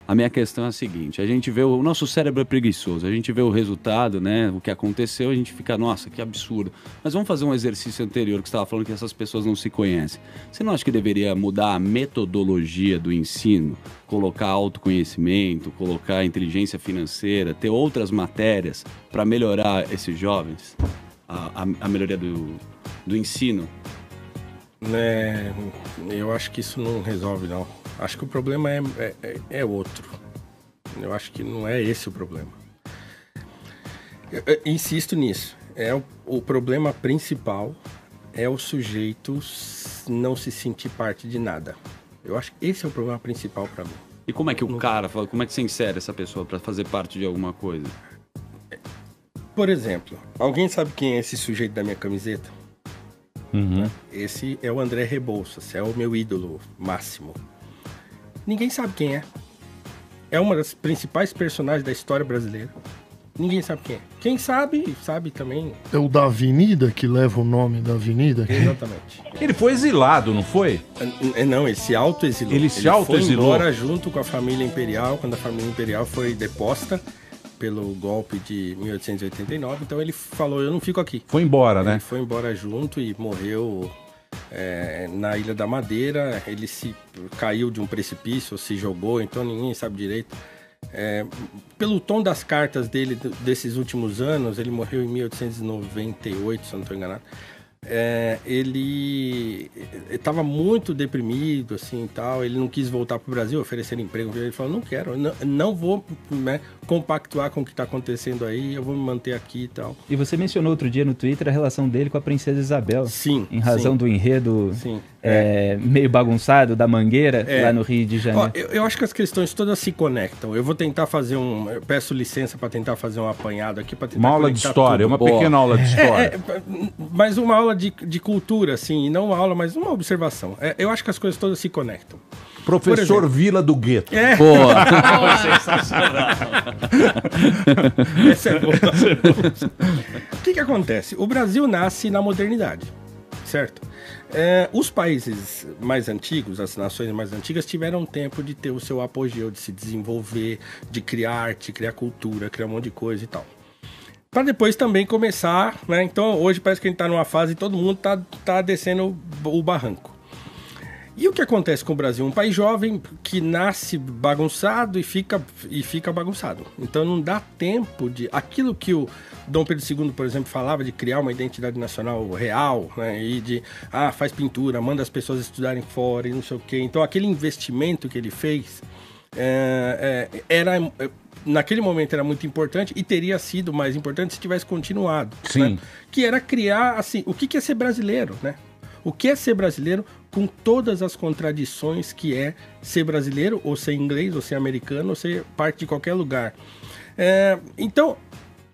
A minha questão é a seguinte, a gente vê, o nosso cérebro é preguiçoso, a gente vê o resultado, né, o que aconteceu, a gente fica, nossa, que absurdo. Mas vamos fazer um exercício anterior, que você estava falando que essas pessoas não se conhecem. Você não acha que deveria mudar a metodologia do ensino? Colocar autoconhecimento, colocar inteligência financeira, ter outras matérias para melhorar esses jovens? A melhoria do ensino? Eu acho que isso não resolve, não. Acho que o problema é outro. Eu acho que não é esse o problema. Eu insisto nisso. O problema principal é o sujeito não se sentir parte de nada. Eu acho que esse é o problema principal para mim. E como é que como é que você insere essa pessoa para fazer parte de alguma coisa? Por exemplo, alguém sabe quem é esse sujeito da minha camiseta? Uhum. Esse é o André Rebouças, é o meu ídolo máximo. Ninguém sabe quem é. É uma das principais personagens da história brasileira. Ninguém sabe quem é. Quem sabe, sabe também. É o da Avenida, que leva o nome da Avenida? Exatamente. Ele foi exilado, não foi? Não, ele se autoexilou. Ele se autoexilou? Foi embora junto com a família imperial, quando a família imperial foi deposta pelo golpe de 1889. Então ele falou, eu não fico aqui. Foi embora, né? Ele foi embora junto e morreu na Ilha da Madeira. Ele caiu de um precipício, se jogou, então ninguém sabe direito. Pelo tom das cartas dele desses últimos anos, ele morreu em 1898, se eu não estou enganado. Ele estava muito deprimido, assim, tal. Ele não quis voltar para o Brasil, oferecer emprego. Ele falou, não quero, não vou, né, compactuar com o que está acontecendo aí, eu vou me manter aqui e tal. E você mencionou outro dia no Twitter a relação dele com a princesa Isabel. Sim. Em razão do enredo sim, meio bagunçado da Mangueira, lá no Rio de Janeiro. Eu acho que as questões todas se conectam. Eu vou tentar fazer eu peço licença para tentar fazer um apanhado aqui. Pra tentar uma aula de história, tudo. Uma pequena aula de história. Mas uma aula de cultura, assim, não uma aula, mas uma observação. Eu acho que as coisas todas se conectam. Professor Vila do Gueto. Pô, sensacional. Essa é boa. O que acontece? O Brasil nasce na modernidade, certo? Os países mais antigos, as nações mais antigas, tiveram tempo de ter o seu apogeu, de se desenvolver, de criar arte, criar cultura, criar um monte de coisa e tal. Para depois também começar, né? Então hoje parece que a gente está numa fase e todo mundo tá descendo o barranco. E o que acontece com o Brasil? Um país jovem que nasce bagunçado e fica bagunçado. Então não dá tempo de... Aquilo que o Dom Pedro II, por exemplo, falava de criar uma identidade nacional real, né? E de, faz pintura, manda as pessoas estudarem fora e não sei o quê. Então aquele investimento que ele fez naquele momento era muito importante e teria sido mais importante se tivesse continuado. Sim. Né? Que era criar, assim, o que é ser brasileiro, né? O que é ser brasileiro com todas as contradições que é ser brasileiro, ou ser inglês, ou ser americano, ou ser parte de qualquer lugar. Então,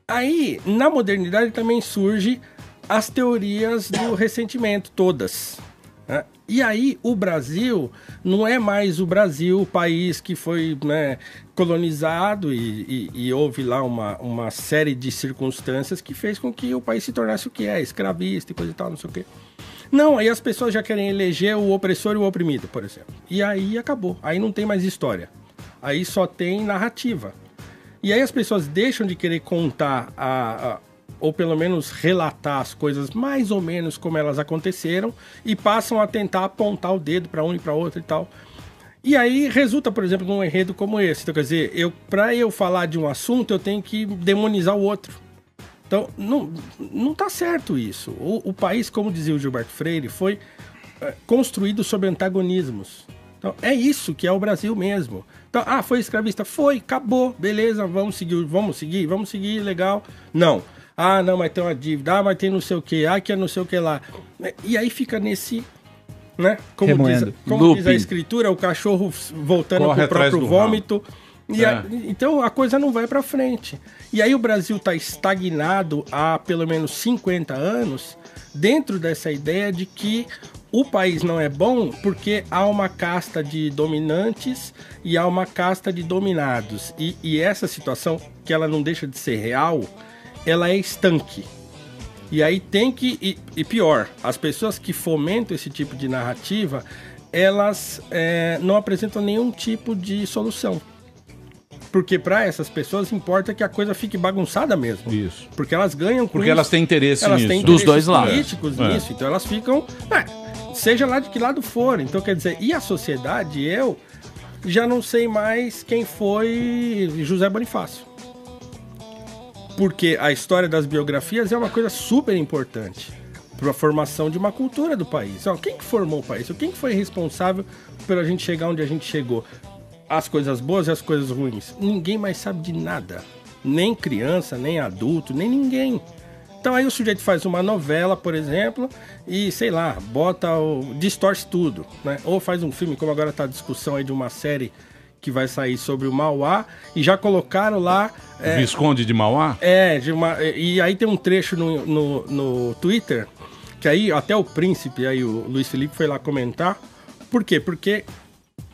aí, na modernidade também surge as teorias do ressentimento, todas. Né? E aí, o Brasil não é mais o Brasil, o país que foi, né, colonizado e houve lá uma série de circunstâncias que fez com que o país se tornasse o que é, escravista e coisa e tal, não sei o quê. Não, aí as pessoas já querem eleger o opressor e o oprimido, por exemplo. E aí acabou. Aí não tem mais história. Aí só tem narrativa. E aí as pessoas deixam de querer contar, ou pelo menos relatar as coisas mais ou menos como elas aconteceram e passam a tentar apontar o dedo para um e para outro e tal. E aí resulta, por exemplo, num enredo como esse. Então, quer dizer, para eu falar de um assunto, eu tenho que demonizar o outro. Então, não tá certo isso. O país, como dizia o Gilberto Freire, foi construído sobre antagonismos. Então, é isso que é o Brasil mesmo. Então, foi escravista? Foi, acabou, beleza, vamos seguir, legal. Não. Não, mas tem uma dívida, mas tem não sei o que, que é não sei o que lá. E aí fica nesse... Né? Como diz a escritura, o cachorro voltando pro próprio vômito... Então a coisa não vai para frente. E aí o Brasil está estagnado há pelo menos 50 anos dentro dessa ideia de que o país não é bom porque há uma casta de dominantes e há uma casta de dominados. E essa situação, que ela não deixa de ser real, ela é estanque. E aí tem que... E pior, as pessoas que fomentam esse tipo de narrativa, elas não apresentam nenhum tipo de solução. Porque para essas pessoas importa que a coisa fique bagunçada mesmo. Isso. Porque elas ganham com Porque isso. elas têm interesse Elas nisso. têm Dos dois interesses lados. políticos nisso. Então elas ficam... seja lá de que lado for. Então, quer dizer, e a sociedade, eu já não sei mais quem foi José Bonifácio. Porque a história das biografias é uma coisa super importante para a formação de uma cultura do país. Então, quem que formou o país? Quem que foi responsável pela gente chegar onde a gente chegou? As coisas boas e as coisas ruins. Ninguém mais sabe de nada. Nem criança, nem adulto, nem ninguém. Então aí o sujeito faz uma novela, por exemplo, e, sei lá, distorce tudo, né? Ou faz um filme, como agora tá a discussão aí de uma série que vai sair sobre o Mauá, e já colocaram lá... Visconde de Mauá? E aí tem um trecho no Twitter, que aí até o príncipe, aí o Luiz Felipe foi lá comentar. Por quê? Porque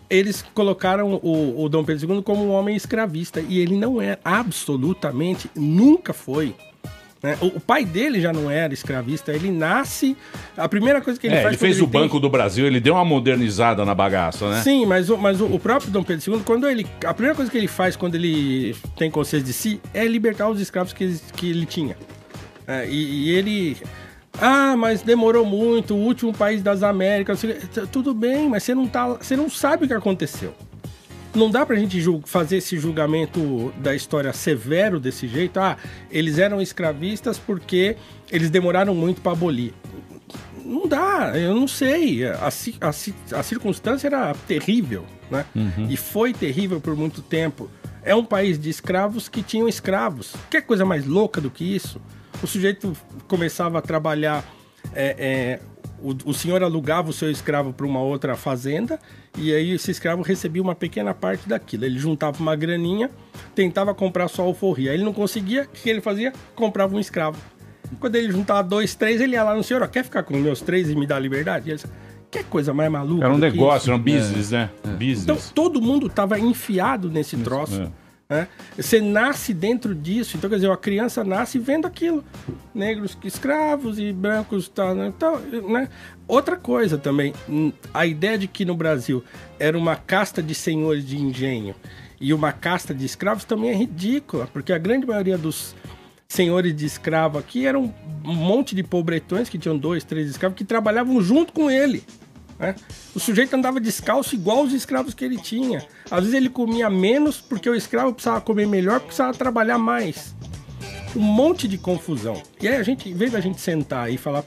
eles colocaram o Dom Pedro II como um homem escravista, e ele não é, absolutamente, nunca foi. Né? O pai dele já não era escravista, ele nasce... A primeira coisa que ele faz... Ele fez o Banco do Brasil, ele deu uma modernizada na bagaça, né? Sim, mas o próprio Dom Pedro II, a primeira coisa que ele faz quando ele tem consciência de si é libertar os escravos que ele tinha. E ele... mas demorou muito, o último país das Américas... Tudo bem, mas você não sabe o que aconteceu. Não dá pra gente fazer esse julgamento da história severo desse jeito. Eles eram escravistas porque eles demoraram muito para abolir. Não dá, eu não sei. A circunstância era terrível, né? E foi terrível por muito tempo. É um país de escravos que tinham escravos. Quer coisa mais louca do que isso? O sujeito começava a trabalhar... O senhor alugava o seu escravo para uma outra fazenda e aí esse escravo recebia uma pequena parte daquilo. Ele juntava uma graninha, tentava comprar sua alforria. Aí ele não conseguia, o que ele fazia? Comprava um escravo. Quando ele juntava 2, 3, ele ia lá no senhor, quer ficar com os meus 3 e me dar liberdade? E ele disse, que coisa mais maluca. Era um negócio, isso? era um business, né? Business. Então todo mundo estava enfiado nesse troço. Você nasce dentro disso, então quer dizer, a criança nasce vendo aquilo, negros escravos e brancos, né? Outra coisa também, a ideia de que no Brasil era uma casta de senhores de engenho e uma casta de escravos também é ridícula, porque a grande maioria dos senhores de escravo aqui eram um monte de pobretões que tinham 2, 3 escravos que trabalhavam junto com ele. O sujeito andava descalço igual os escravos que ele tinha. Às vezes ele comia menos porque o escravo precisava comer melhor, porque precisava trabalhar mais. Um monte de confusão. E aí em vez da gente sentar e falar,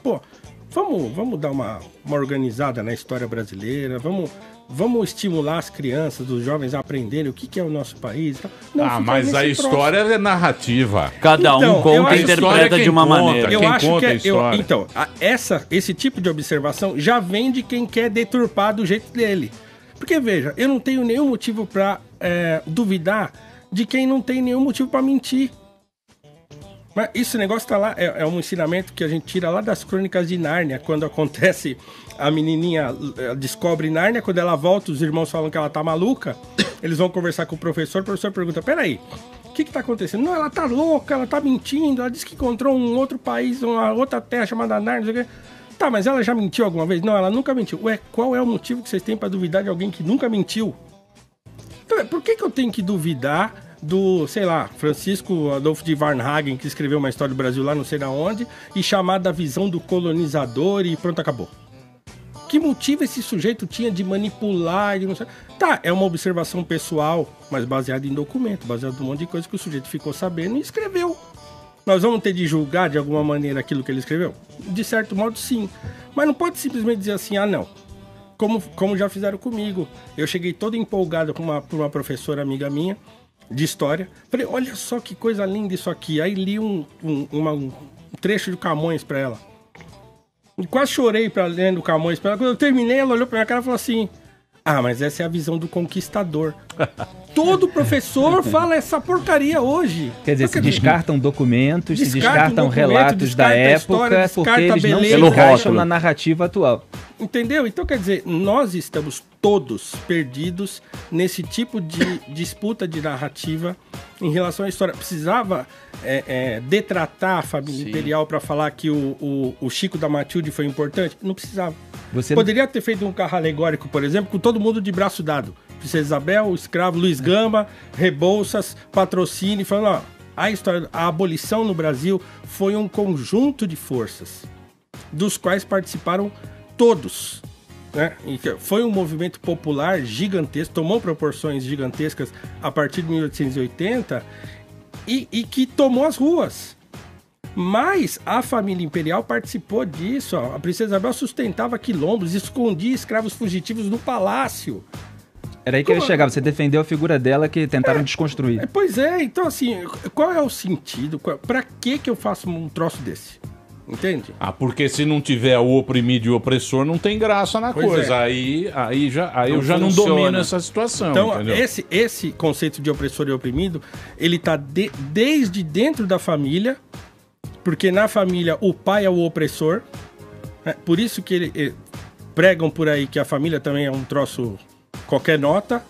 vamos dar uma organizada na história brasileira, vamos estimular as crianças, os jovens a aprenderem o que é o nosso país. Não, mas a história é narrativa. Cada um conta e interpreta de uma maneira. Eu acho que a história. então, esse tipo de observação já vem de quem quer deturpar do jeito dele. Porque, veja, eu não tenho nenhum motivo para duvidar de quem não tem nenhum motivo para mentir. Mas esse negócio tá lá, é um ensinamento que a gente tira lá das Crônicas de Nárnia, quando acontece, a menininha descobre Nárnia, quando ela volta, os irmãos falam que ela tá maluca, eles vão conversar com o professor pergunta, peraí, o que tá acontecendo? Não, ela tá louca, ela tá mentindo, ela disse que encontrou um outro país, uma outra terra chamada Nárnia, não sei o quê. Tá, mas ela já mentiu alguma vez? Não, ela nunca mentiu. Ué, qual é o motivo que vocês têm pra duvidar de alguém que nunca mentiu? Então, por que eu tenho que duvidar do, sei lá, Francisco Adolfo de Varnhagen, que escreveu uma história do Brasil lá não sei da onde, e chamar da visão do colonizador e pronto, acabou? Que motivo esse sujeito tinha de manipular? Não sei. Tá, é uma observação pessoal, mas baseada em documento, baseada em um monte de coisa que o sujeito ficou sabendo e escreveu. Nós vamos ter de julgar de alguma maneira aquilo que ele escreveu? De certo modo, sim. Mas não pode simplesmente dizer assim, não. Como já fizeram comigo. Eu cheguei todo empolgado com uma professora amiga minha, de história. Falei, olha só que coisa linda isso aqui. Aí li um trecho de Camões pra ela. Quase chorei lendo Camões pra ela. Quando eu terminei, ela olhou pra minha cara e falou assim, mas essa é a visão do conquistador. Todo professor fala essa porcaria hoje. Quer dizer, se descartam documentos, se descartam relatos da época, porque eles não se encaixam na narrativa atual. Entendeu? Então, quer dizer, nós estamos todos perdidos nesse tipo de disputa de narrativa em relação à história. Precisava detratar a família imperial para falar que o Chico da Matilde foi importante? Não precisava. Poderia ter feito um carro alegórico, por exemplo, com todo mundo de braço dado. Princesa Isabel, o escravo Luiz Gama, Rebouças, Patrocínio, falando, ó, a abolição no Brasil foi um conjunto de forças, dos quais participaram todos, né? E foi um movimento popular gigantesco, tomou proporções gigantescas a partir de 1880 e que tomou as ruas. Mas a família imperial participou disso. Ó. A princesa Isabel sustentava quilombos, escondia escravos fugitivos no palácio. Era aí que ele chegava, você defendeu a figura dela que tentaram desconstruir. Pois é, então assim, qual é o sentido? Pra que eu faço um troço desse? Entende? Porque se não tiver o oprimido e o opressor, não tem graça na coisa. Aí eu já não domino essa situação. Então, esse conceito de opressor e oprimido, ele tá desde dentro da família, porque na família o pai é o opressor, né? Por isso que ele pregam por aí que a família também é um troço qualquer nota.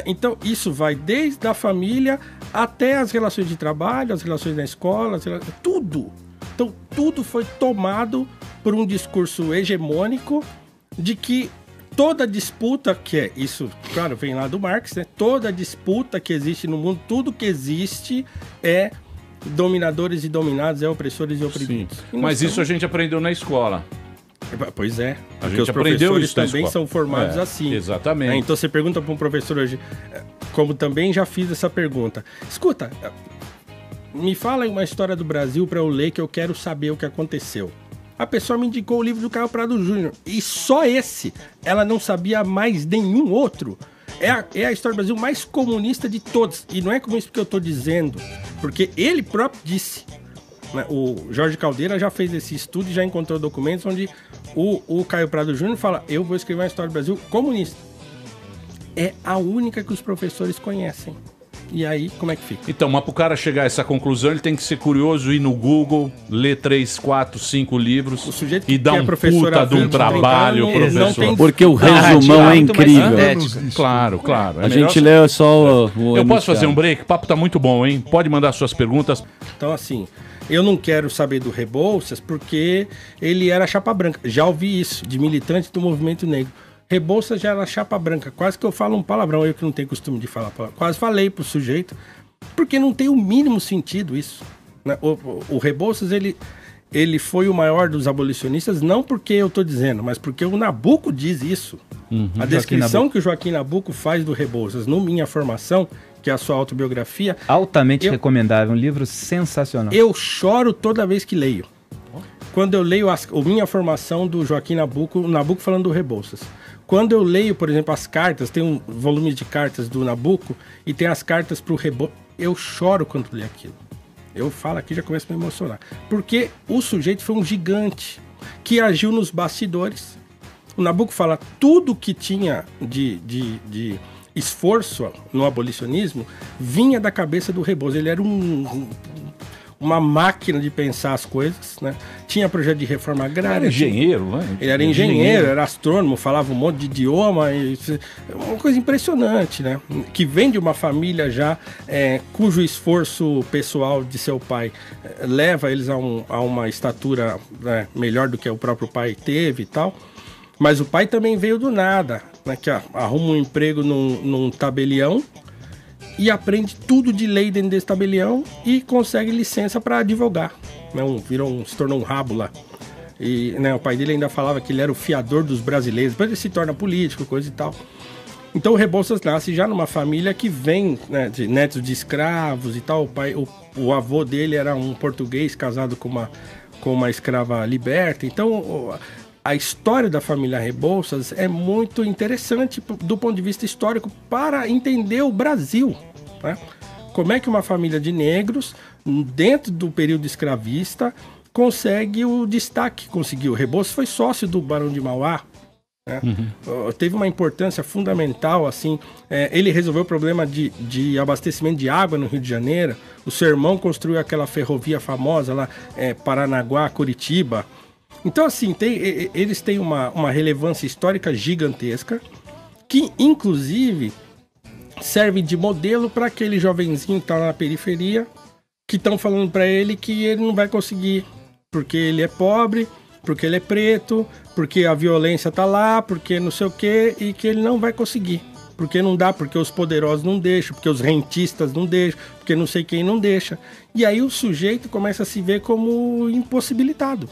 Então isso vai desde a família até as relações de trabalho, as relações na escola, tudo. Então tudo foi tomado por um discurso hegemônico de que toda disputa, que é isso, claro, vem lá do Marx, né? Toda disputa que existe no mundo, tudo que existe é dominadores e dominados, é opressores e oprimidos. E mas isso a gente aprendeu na escola. Pois é, porque os professores também são formados assim. Exatamente. Então você pergunta para um professor hoje, como também já fiz essa pergunta. Escuta, me fala uma história do Brasil para eu ler que eu quero saber o que aconteceu. A pessoa me indicou o livro do Caio Prado Júnior e só esse. Ela não sabia mais nenhum outro. É a história do Brasil mais comunista de todos. E não é comunista porque eu estou dizendo, porque ele próprio disse. Né? O Jorge Caldeira já fez esse estudo e já encontrou documentos onde o Caio Prado Júnior fala: eu vou escrever uma história do Brasil comunista. É a única que os professores conhecem. E aí, como é que fica? Então, mas para o cara chegar a essa conclusão, ele tem que ser curioso, ir no Google, ler 3, 4, 5 livros e dar um puta de um trabalho, professor. Porque o resumão é incrível. Claro. A gente lê só o Eu posso fazer um break? O papo tá muito bom, hein? Pode mandar suas perguntas. Então, assim, eu não quero saber do Rebouças porque ele era chapa branca. Já ouvi isso, de militante do movimento negro. Rebouças já era chapa branca. Quase que eu falo um palavrão, eu que não tenho costume de falar palavrão. Quase falei pro sujeito, porque não tem o mínimo sentido isso. Né? O Rebouças, ele foi o maior dos abolicionistas, não porque eu tô dizendo, mas porque o Nabuco diz isso. A descrição que o Joaquim Nabuco faz do Rebouças no Minha Formação, que é a sua autobiografia... Altamente recomendável, um livro sensacional. Eu choro toda vez que leio. Quando eu leio a Minha Formação do Joaquim Nabuco, o Nabuco falando do Rebouças. Quando eu leio, por exemplo, as cartas, tem um volume de cartas do Nabuco e tem as cartas para o Rebouças, eu choro quando leio aquilo. Eu falo aqui, já começo a me emocionar. Porque o sujeito foi um gigante que agiu nos bastidores. O Nabuco fala tudo que tinha de esforço no abolicionismo vinha da cabeça do Rebouças. Ele era uma máquina de pensar as coisas, né? Tinha projeto de reforma agrária. Era engenheiro, né? Ele era engenheiro, era astrônomo, falava um monte de idioma. Uma coisa impressionante, né? Que vem de uma família já cujo esforço pessoal de seu pai leva eles a uma estatura, né, melhor do que o próprio pai teve e tal. Mas o pai também veio do nada, né? Que arruma um emprego num tabelião e aprende tudo de lei dentro desse tabelião e consegue licença para advogar. Né? Se tornou um rabo lá. E, né, o pai dele ainda falava que ele era o fiador dos brasileiros. Depois ele se torna político, coisa e tal. Então o Rebouças nasce já numa família que vem, né, de netos de escravos e tal. O avô dele era um português casado com uma escrava liberta. Então a história da família Rebouças é muito interessante do ponto de vista histórico para entender o Brasil. Né? Como é que uma família de negros, dentro do período escravista, consegue o destaque que conseguiu. Rebouças foi sócio do Barão de Mauá. Né? Teve uma importância fundamental, assim, ele resolveu o problema de abastecimento de água no Rio de Janeiro. O seu irmão construiu aquela ferrovia famosa lá, Paranaguá-Curitiba. Então, assim, eles têm uma relevância histórica gigantesca, que, inclusive, serve de modelo para aquele jovenzinho que está na periferia, que estão falando para ele que ele não vai conseguir, porque ele é pobre, porque ele é preto, porque a violência está lá, porque não sei o quê, e que ele não vai conseguir. porque não dá, porque os poderosos não deixam, porque os rentistas não deixam, porque não sei quem não deixa. E aí o sujeito começa a se ver como impossibilitado.